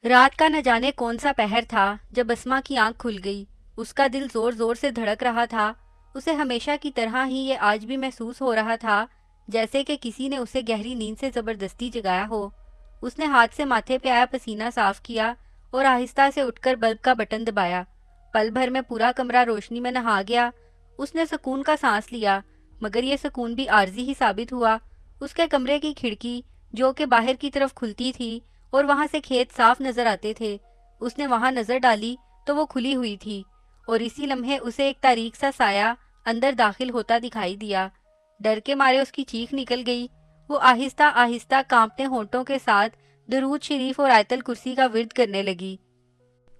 رات کا نہ جانے کون سا پہر تھا جب اسما کی آنکھ کھل گئی۔ اس کا دل زور زور سے دھڑک رہا تھا۔ اسے ہمیشہ کی طرح ہی یہ آج بھی محسوس ہو رہا تھا جیسے کہ کسی نے اسے گہری نیند سے زبردستی جگایا ہو۔ اس نے ہاتھ سے ماتھے پہ آیا پسینہ صاف کیا اور آہستہ سے اٹھ کر بلب کا بٹن دبایا۔ پل بھر میں پورا کمرہ روشنی میں نہا گیا۔ اس نے سکون کا سانس لیا، مگر یہ سکون بھی عارضی ہی ثابت ہوا۔ اس کے کمرے کی کھڑکی جو کہ باہر کی طرف کھلتی تھی اور وہاں سے کھیت صاف نظر آتے تھے، اس نے وہاں نظر ڈالی تو وہ کھلی ہوئی تھی، اور اسی لمحے اسے ایک تاریک سا سایہ اندر داخل ہوتا دکھائی دیا۔ ڈر کے مارے اس کی چیخ نکل گئی۔ وہ آہستہ آہستہ کانپتے ہونٹوں کے ساتھ درود شریف اور آیت الکرسی کا ورد کرنے لگی۔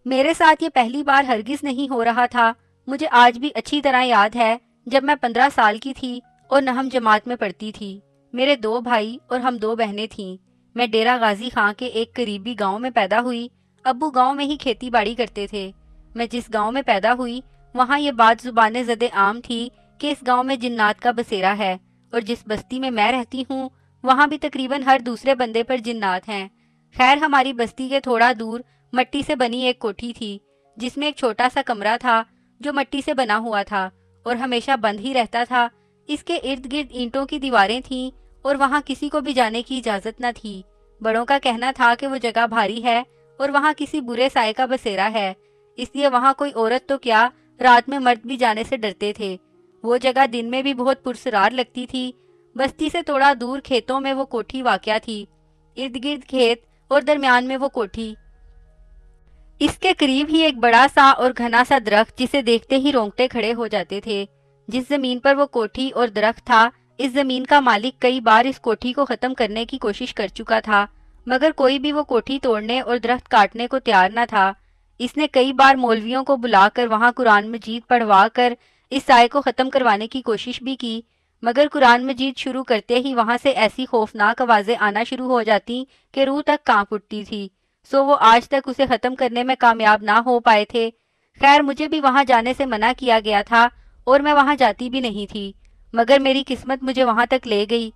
میرے ساتھ یہ پہلی بار ہرگز نہیں ہو رہا تھا۔ مجھے آج بھی اچھی طرح یاد ہے جب میں 15 سال کی تھی اور نہم جماعت میں پڑھتی تھی۔ میرے 2 بھائی اور ہم 2 بہنیں تھیں۔ میں ڈیرہ غازی خان کے ایک قریبی گاؤں میں پیدا ہوئی۔ ابو گاؤں میں ہی کھیتی باڑی کرتے تھے۔ میں جس گاؤں میں پیدا ہوئی وہاں یہ بات زبان زد عام تھی کہ اس گاؤں میں جنات کا بسیرا ہے، اور جس بستی میں رہتی ہوں وہاں بھی تقریباً ہر دوسرے بندے پر جنات ہیں۔ خیر، ہماری بستی کے تھوڑا دور مٹی سے بنی ایک کوٹھی تھی جس میں ایک چھوٹا سا کمرہ تھا جو مٹی سے بنا ہوا تھا اور ہمیشہ بند ہی رہتا تھا۔ اس کے ارد گرد اینٹوں کی دیواریں تھیں اور وہاں کسی کو بھی جانے کی اجازت نہ تھی۔ بڑوں کا کہنا تھا کہ وہ جگہ بھاری ہے اور وہاں کسی برے سائے کا بسیرا ہے، اس لیے وہاں کوئی عورت تو کیا، رات میں مرد بھی جانے سے ڈرتے تھے۔ وہ جگہ دن میں بھی بہت پرسرار لگتی تھی۔ بستی سے تھوڑا دور کھیتوں میں وہ کوٹھی واقع تھی، ارد گرد کھیت اور درمیان میں وہ کوٹھی۔ اس کے قریب ہی ایک بڑا سا اور گھنا سا درخت جسے دیکھتے ہی رونگٹے کھڑے ہو جاتے تھے۔ جس زمین پر وہ کوٹھی اور درخت تھا، اس زمین کا مالک کئی بار اس کوٹھی کو ختم کرنے کی کوشش کر چکا تھا، مگر کوئی بھی وہ کوٹھی توڑنے اور درخت کاٹنے کو تیار نہ تھا۔ اس نے کئی بار مولویوں کو بلا کر وہاں قرآن مجید پڑھوا کر اس سائے کو ختم کروانے کی کوشش بھی کی، مگر قرآن مجید شروع کرتے ہی وہاں سے ایسی خوفناک آوازیں آنا شروع ہو جاتی کہ روح تک کانپ اٹھتی تھی، سو وہ آج تک اسے ختم کرنے میں کامیاب نہ ہو پائے تھے۔ خیر، مجھے بھی وہاں جانے سے منع کیا گیا تھا اور میں وہاں جاتی بھی نہیں تھی، مگر میری قسمت مجھے وہاں تک لے گئی۔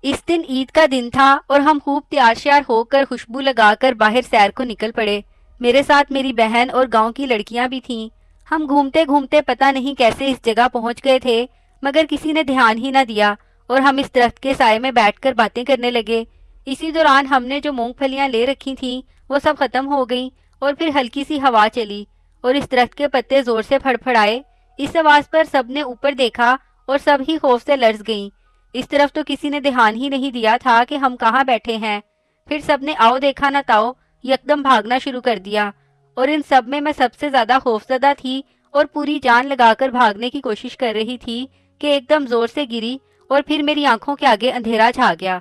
اس دن عید کا دن تھا اور ہم خوب تیار شیار ہو کر خوشبو لگا کر باہر سیر کو نکل پڑے۔ میرے ساتھ میری بہن اور گاؤں کی لڑکیاں بھی تھیں۔ ہم گھومتے گھومتے پتہ نہیں کیسے اس جگہ پہنچ گئے تھے، مگر کسی نے دھیان ہی نہ دیا اور ہم اس درخت کے سائے میں بیٹھ کر باتیں کرنے لگے۔ اسی دوران ہم نے جو مونگ پھلیاں لے رکھی تھیں وہ سب ختم ہو گئیں، اور پھر ہلکی سی ہوا چلی اور اس درخت کے پتے زور سے پھڑ پھڑائے۔ اس آواز پر سب نے اوپر دیکھا اور سب ہی خوف سے لرز گئیں۔ اس طرف تو کسی نے دھیان ہی نہیں دیا تھا کہ ہم کہاں بیٹھے ہیں۔ پھر سب نے آؤ دیکھا نہ تاؤ یکدم بھاگنا شروع کر دیا، اور ان سب میں سب سے زیادہ خوفزدہ تھی اور پوری جان لگا کر بھاگنے کی کوشش کر رہی تھی کہ ایک دم زور سے گری اور پھر میری آنکھوں کے آگے اندھیرا چھا گیا۔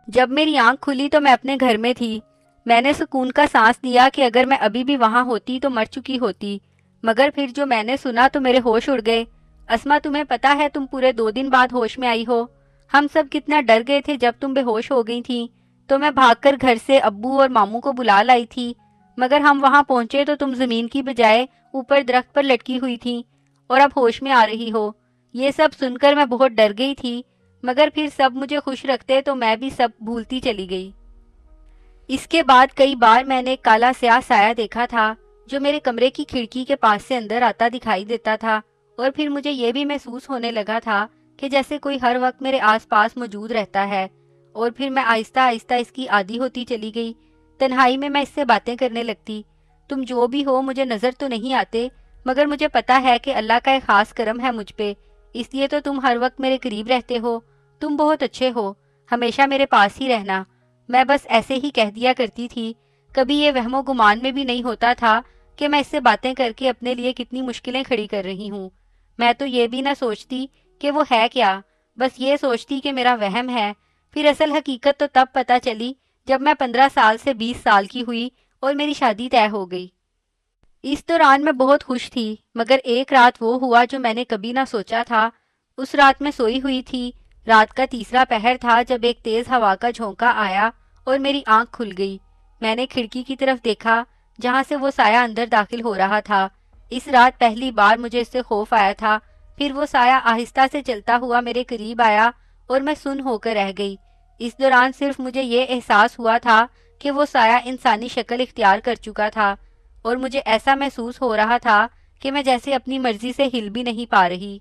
جب میری آنکھ کھلی تو میں اپنے گھر میں تھی۔ میں نے سکون کا سانس لیا کہ اگر میں ابھی بھی وہاں ہوتی تو مر چکی ہوتی، مگر پھر جو میں نے سنا تو میرے ہوش اڑ گئے۔ اسما، تمہیں پتا ہے تم پورے 2 دن بعد ہوش میں آئی ہو۔ ہم سب کتنا ڈر گئے تھے جب تم بے ہوش ہو گئی تھی، تو میں بھاگ کر گھر سے ابو اور ماموں کو بلا لائی تھی، مگر ہم وہاں پہنچے تو تم زمین کی بجائے اوپر درخت پر لٹکی ہوئی تھی اور اب ہوش میں آ رہی ہو۔ یہ سب سن کر میں بہت ڈر گئی تھی، مگر پھر سب مجھے خوش رکھتے تو میں بھی سب بھولتی چلی گئی۔ اس کے بعد کئی بار میں نے ایک کالا سیاہ سایہ دیکھا تھا جو میرے کمرے کی کھڑکی کے پاس سے اندر آتا دکھائی دیتا تھا، اور پھر مجھے یہ بھی محسوس ہونے لگا تھا کہ جیسے کوئی ہر وقت میرے آس پاس موجود رہتا ہے، اور پھر میں آہستہ آہستہ اس کی عادی ہوتی چلی گئی۔ تنہائی میں اس سے باتیں کرنے لگتی۔ تم جو بھی ہو مجھے نظر تو نہیں آتے، مگر مجھے پتا ہے کہ اللہ کا ایک خاص کرم ہے مجھ پہ، اس لیے تو تم ہر وقت میرے قریب رہتے ہو۔ تم بہت اچھے ہو، ہمیشہ میرے پاس ہی رہنا۔ میں بس ایسے ہی کہہ دیا کرتی تھی، کبھی یہ وہم و گمان میں بھی نہیں ہوتا تھا کہ میں اس سے باتیں کر کے اپنے لیے کتنی مشکلیں کھڑی کر رہی ہوں۔ میں تو یہ بھی نہ سوچتی کہ وہ ہے کیا، بس یہ سوچتی کہ میرا وہم ہے۔ پھر اصل حقیقت تو تب پتہ چلی جب میں 15 سال سے 20 سال کی ہوئی اور میری شادی طے ہو گئی۔ اس دوران میں بہت خوش تھی، مگر ایک رات وہ ہوا جو میں نے کبھی نہ سوچا تھا۔ اس رات میں سوئی ہوئی تھی، رات کا تیسرا پہر تھا جب ایک تیز ہوا کا جھونکا آیا اور میری آنکھ کھل گئی۔ میں نے کھڑکی کی طرف دیکھا جہاں سے وہ سایہ اندر داخل ہو رہا تھا۔ اس رات پہلی بار مجھے اس سے خوف آیا تھا۔ پھر وہ سایہ آہستہ سے چلتا ہوا میرے قریب آیا اور میں سن ہو کر رہ گئی۔ اس دوران صرف مجھے یہ احساس ہوا تھا کہ وہ سایہ انسانی شکل اختیار کر چکا تھا، اور مجھے ایسا محسوس ہو رہا تھا کہ میں جیسے اپنی مرضی سے ہل بھی نہیں پا رہی۔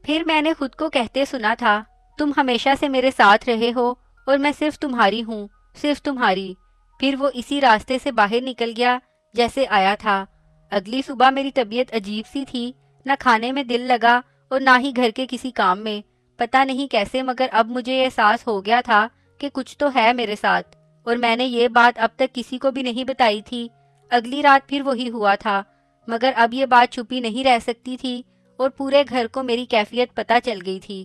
پھر میں نے خود کو کہتے سنا تھا، تم ہمیشہ سے میرے ساتھ رہے ہو اور میں صرف تمہاری ہوں، صرف تمہاری۔ پھر وہ اسی راستے سے باہر نکل گیا جیسے آیا تھا۔ اگلی صبح میری طبیعت عجیب سی تھی، نہ کھانے میں دل لگا اور نہ ہی گھر کے کسی کام میں، پتہ نہیں کیسے، مگر اب مجھے یہ احساس ہو گیا تھا کہ کچھ تو ہے میرے ساتھ، اور میں نے یہ بات اب تک کسی کو بھی نہیں بتائی تھی۔ اگلی رات پھر وہی ہوا تھا، مگر اب یہ بات چھپی نہیں رہ سکتی تھی اور پورے گھر کو میری کیفیت پتہ چل گئی تھی۔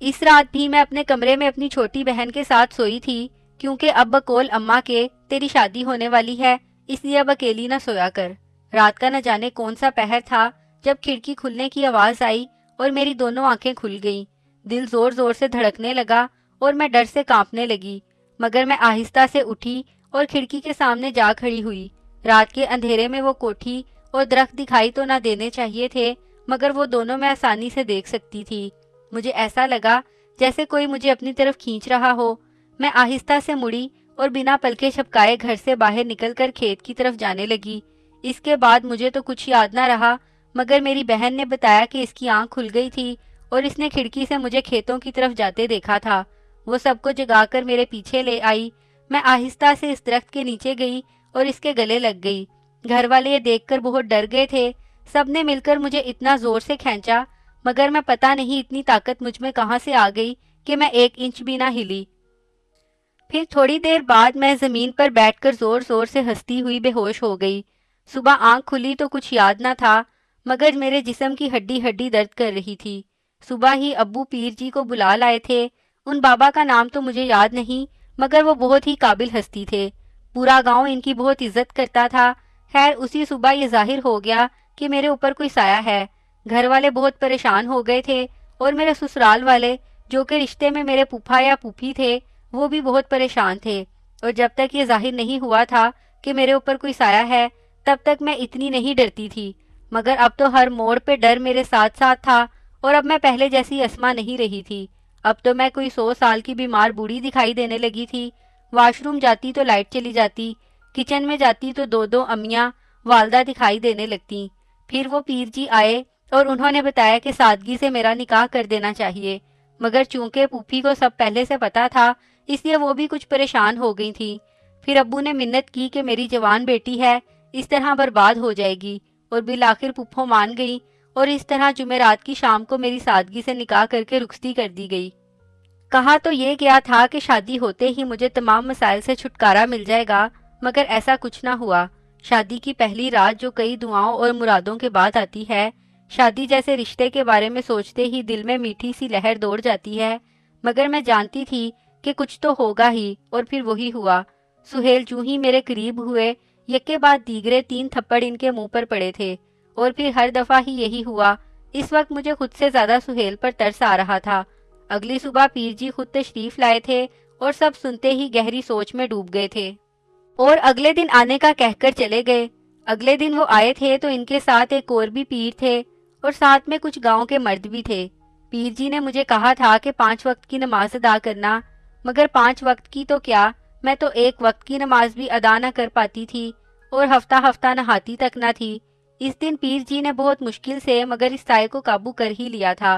اس رات بھی میں اپنے کمرے میں اپنی چھوٹی بہن کے ساتھ سوئی تھی، کیونکہ اب بقول اماں کے تیری شادی ہونے والی ہے، اس لیے اب اکیلی نہ سویا کر۔ رات کا نہ جانے کون سا پہر تھا جب کھڑکی کھلنے کی آواز آئی اور میری دونوں آنکھیں کھل گئیں۔ دل زور زور سے دھڑکنے لگا اور میں ڈر سے کانپنے لگی، مگر میں آہستہ سے اٹھی اور کھڑکی کے سامنے جا کھڑی ہوئی۔ رات کے اندھیرے میں وہ کوٹھی اور درخت دکھائی تو نہ دینے چاہیے تھے، مگر وہ دونوں میں آسانی سے دیکھ سکتی تھی۔ مجھے ایسا لگا جیسے کوئی مجھے اپنی طرف کھینچ رہا ہو۔ میں آہستہ سے مڑی اور بنا پلکے جھپکائے گھر سے باہر نکل کر کھیت کی طرف جانے لگی۔ اس کے بعد مجھے تو کچھ یاد نہ رہا، مگر میری بہن نے بتایا کہ اس کی آنکھ کھل گئی تھی اور اس نے کھڑکی سے مجھے کھیتوں کی طرف جاتے دیکھا تھا۔ وہ سب کو جگا کر میرے پیچھے لے آئی۔ میں آہستہ سے اس درخت کے نیچے گئی اور اس کے گلے لگ گئی۔ گھر والے یہ دیکھ کر بہت ڈر گئے تھے۔ سب نے مل کر مجھے اتنا زور سے کھینچا، مگر میں پتہ نہیں اتنی طاقت مجھ میں کہاں سے آ گئی کہ میں 1 انچ بھی نہ ہلی۔ پھر تھوڑی دیر بعد میں زمین پر بیٹھ کر زور زور سے ہنستی ہوئی بے ہوش ہو گئی۔ صبح آنکھ کھلی تو کچھ یاد نہ تھا، مگر میرے جسم کی ہڈی ہڈی درد کر رہی تھی۔ صبح ہی ابو پیر جی کو بلا لائے تھے۔ ان بابا کا نام تو مجھے یاد نہیں، مگر وہ بہت ہی قابل ہستی تھے۔ پورا گاؤں ان کی بہت عزت کرتا تھا۔ خیر اسی صبح یہ ظاہر ہو گیا کہ میرے اوپر کوئی سایہ ہے۔ گھر والے بہت پریشان ہو گئے تھے، اور میرے سسرال والے جو کہ رشتے میں میرے پھوپھا یا پھوپھی تھے وہ بھی بہت پریشان تھے۔ اور جب تک یہ ظاہر نہیں ہوا تھا کہ میرے اوپر کوئی سایہ ہے، تب تک میں اتنی نہیں ڈرتی تھی، مگر اب تو ہر موڑ پہ ڈر میرے ساتھ ساتھ تھا، اور اب میں پہلے جیسی اسما نہیں رہی تھی۔ اب تو میں کوئی 100 سال کی بیمار بوڑھی دکھائی دینے لگی تھی۔ واش روم جاتی تو لائٹ چلی جاتی، کچن میں جاتی تو دو دو امیاں والدہ دکھائی دینے لگتی۔ پھر وہ پیر جی آئے اور انہوں نے بتایا کہ سادگی سے میرا نکاح کر دینا چاہیے، مگر چونکہ پھوپھی کو سب پہلے سے پتا تھا، اس لیے وہ بھی کچھ پریشان ہو گئی تھی۔ پھر ابو نے منت کی کہ میری جوان بیٹی ہے، اس طرح برباد ہو جائے گی، اور بالآخر پھپھو مان گئی، اور اس طرح جمعرات کی شام کو میری سادگی سے نکاح کر کے رخصتی کر دی گئی۔ کہا تو یہ گیا تھا کہ شادی ہوتے ہی مجھے تمام مسائل سے چھٹکارا مل جائے گا، مگر ایسا کچھ نہ ہوا۔ شادی کی پہلی رات جو کئی دعاؤں اور مرادوں کے بعد آتی ہے، شادی جیسے رشتے کے بارے میں سوچتے ہی دل میں میٹھی سی لہر دوڑ جاتی ہے، مگر میں جانتی تھی کہ کچھ تو ہوگا ہی، اور پھر وہی ہوا۔ سہیل جو ہی میرے قریب ہوئے، یکے بعد دیگرے 3 تھپڑ ان کے منہ پر پڑے تھے، اور پھر ہر دفعہ ہی یہی ہوا۔ اس وقت مجھے خود سے زیادہ سہیل پر ترس آ رہا تھا۔ اگلی صبح پیر جی خود تشریف لائے تھے، اور سب سنتے ہی گہری سوچ میں ڈوب گئے تھے، اور اگلے دن آنے کا کہہ کر چلے گئے۔ اگلے دن وہ آئے تھے تو ان کے ساتھ ایک اور بھی پیر تھے، اور ساتھ میں کچھ گاؤں کے مرد بھی تھے۔ پیر جی نے مجھے کہا تھا کہ 5 وقت کی نماز ادا کرنا، مگر 5 وقت کی تو کیا، میں تو 1 وقت کی نماز بھی ادا نہ کر پاتی تھی، اور ہفتہ ہفتہ نہاتی تک نہ تھی۔ اس دن پیر جی نے بہت مشکل سے مگر اس سائے کو قابو کر ہی لیا تھا،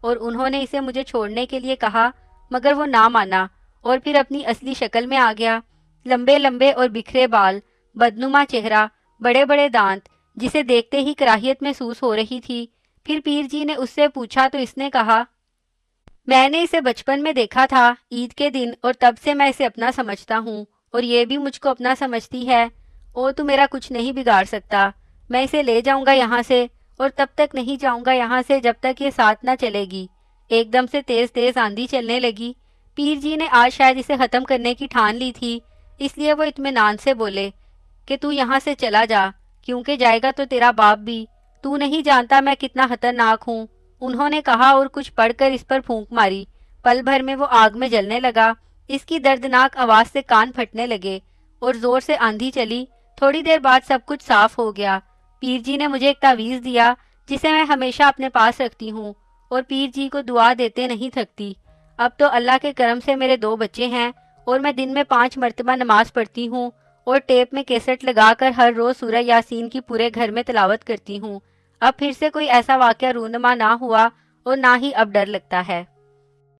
اور انہوں نے اسے مجھے چھوڑنے کے لیے کہا، مگر وہ نہ مانا، اور پھر اپنی اصلی شکل میں آ گیا۔ لمبے لمبے اور بکھرے بال، بدنما چہرہ، بڑے بڑے دانت، جسے دیکھتے ہی کراہیت محسوس ہو رہی تھی۔ پھر پیر جی نے اس سے پوچھا تو اس نے کہا، میں نے اسے بچپن میں دیکھا تھا عید کے دن، اور تب سے میں اسے اپنا سمجھتا ہوں، اور یہ بھی مجھ کو اپنا سمجھتی ہے۔ تو میرا کچھ نہیں بگاڑ سکتا۔ میں اسے لے جاؤں گا یہاں سے، اور تب تک نہیں جاؤں گا یہاں سے جب تک یہ ساتھ نہ چلے گی۔ ایک دم سے تیز تیز آندھی چلنے لگی۔ پیر جی نے آج شاید اسے ختم کرنے کی ٹھان لی تھی، اس لیے وہ اطمینان سے بولے کہ تو یہاں سے چلا جا، کیونکہ جائے گا تو تیرا باپ بھی، تو نہیں جانتا میں کتنا خطرناک ہوں۔ انہوں نے کہا اور کچھ پڑھ کر اس پر پھونک ماری۔ پل بھر میں وہ آگ میں جلنے لگا۔ اس کی دردناک آواز سے کان پھٹنے لگے، اور زور سے آندھی چلی۔ تھوڑی دیر بعد سب کچھ صاف ہو گیا۔ پیر جی نے مجھے ایک تعویذ دیا جسے میں ہمیشہ اپنے پاس رکھتی ہوں، اور پیر جی کو دعا دیتے نہیں تھکتی۔ اب تو اللہ کے کرم سے میرے 2 بچے ہیں، اور میں دن میں 5 مرتبہ نماز پڑھتی ہوں اور ٹیپ میں کیسٹ لگا کر ہر روز سورہ یاسین کی پورے گھر میں تلاوت کرتی ہوں۔ اب پھر سے کوئی ایسا واقعہ رونما نہ ہوا اور نہ ہی اب ڈر لگتا ہے۔